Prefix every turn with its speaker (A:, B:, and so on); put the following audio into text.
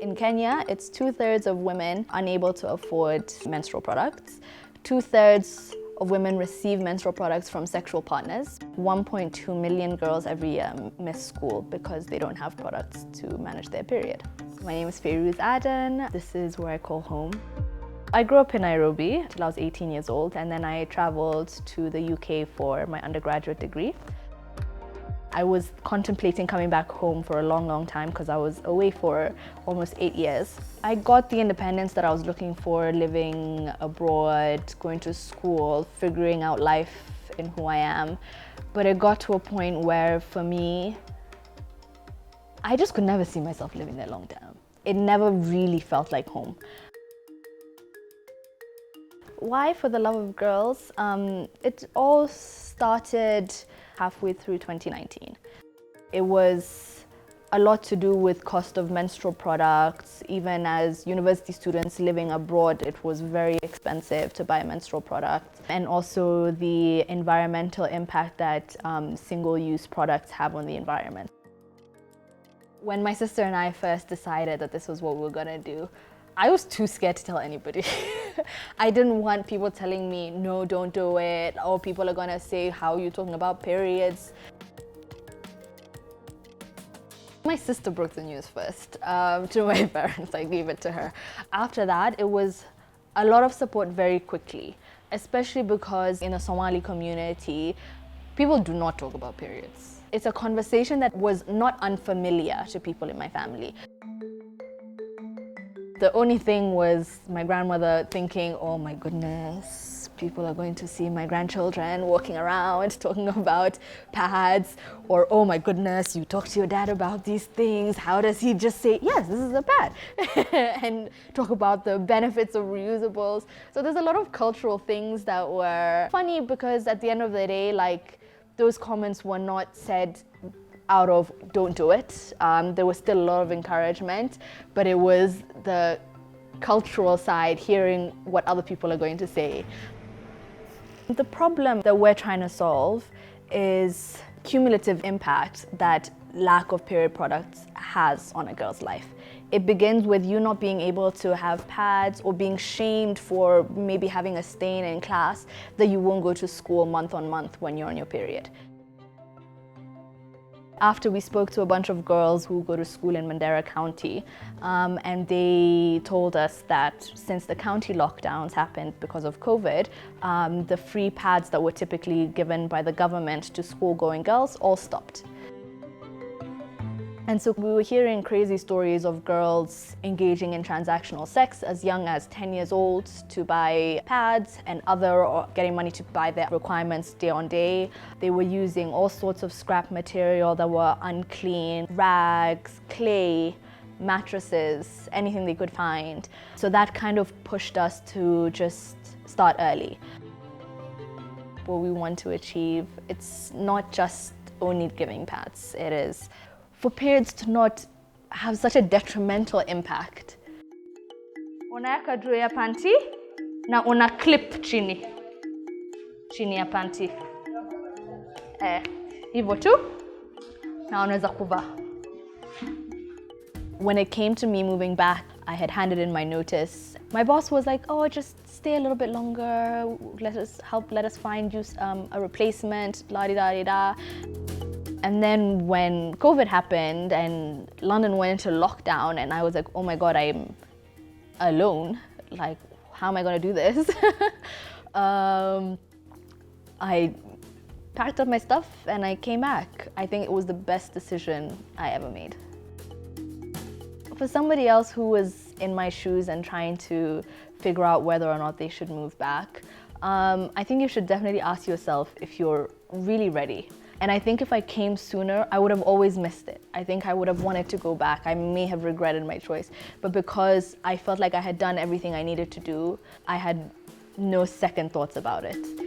A: In Kenya, it's 2/3 of women unable to afford menstrual products. 2/3 of women receive menstrual products from sexual partners. 1.2 million girls every year miss school because they don't have products to manage their period. My name is Fayruz Adan. This is where I call home. I grew up in Nairobi till I was 18 years old, and then I traveled to the UK for my undergraduate degree. I was contemplating coming back home for a long time because I was away for almost 8 years. I got the independence that I was looking for, living abroad, going to school, figuring out life in who I am. But it got to a point where, for me, I just could never see myself living there long term. It never really felt like home. Why For the Love of Girls? It all started halfway through 2019. It was a lot to do with cost of menstrual products. Even as university students living abroad, it was very expensive to buy menstrual products. And also the environmental impact that single-use products have on the environment. When my sister and I first decided that this was what we were gonna do, I was too scared to tell anybody. I didn't want people telling me, no, don't do it, or people are gonna say, how are you talking about periods? My sister broke the news first to my parents. I gave it to her. After that, it was a lot of support very quickly, especially because in the Somali community, people do not talk about periods. It's a conversation that was not unfamiliar to people in my family. The only thing was my grandmother thinking, oh my goodness, people are going to see my grandchildren walking around talking about pads, or oh my goodness, you talk to your dad about these things, how does he just say, yes, this is a pad, and talk about the benefits of reusables. So there's a lot of cultural things that were funny because at the end of the day, like, those comments were not said out of don't do it. There was still a lot of encouragement, but it was the cultural side, hearing what other people are going to say. The problem that we're trying to solve is cumulative impact that lack of period products has on a girl's life. It begins with you not being able to have pads, or being shamed for maybe having a stain in class that you won't go to school month on month when you're on your period. After we spoke to a bunch of girls who go to school in Mandera County, and they told us that since the county lockdowns happened because of COVID, the free pads that were typically given by the government to school-going girls all stopped. And so we were hearing crazy stories of girls engaging in transactional sex as young as 10 years old to buy pads and or getting money to buy their requirements day on day. They were using all sorts of scrap material that were unclean, rags, clay, mattresses, anything they could find. So that kind of pushed us to just start early. What we want to achieve, it's not just only giving pads, it is for periods to not have such a detrimental impact. Unaweka juu ya panty na una clip chini ya panty. Hivyo tu na unaweza kuvaa. When it came to me moving back, I had handed in my notice. My boss was like, oh, just stay a little bit longer, let us find you a replacement, la-di-da-di-da. And then when COVID happened and London went into lockdown, and I was like, oh my God, I'm alone. Like, how am I gonna do this? I packed up my stuff and I came back. I think it was the best decision I ever made. For somebody else who was in my shoes and trying to figure out whether or not they should move back, I think you should definitely ask yourself if you're really ready. And I think if I came sooner, I would have always missed it. I think I would have wanted to go back. I may have regretted my choice. But because I felt like I had done everything I needed to do, I had no second thoughts about it.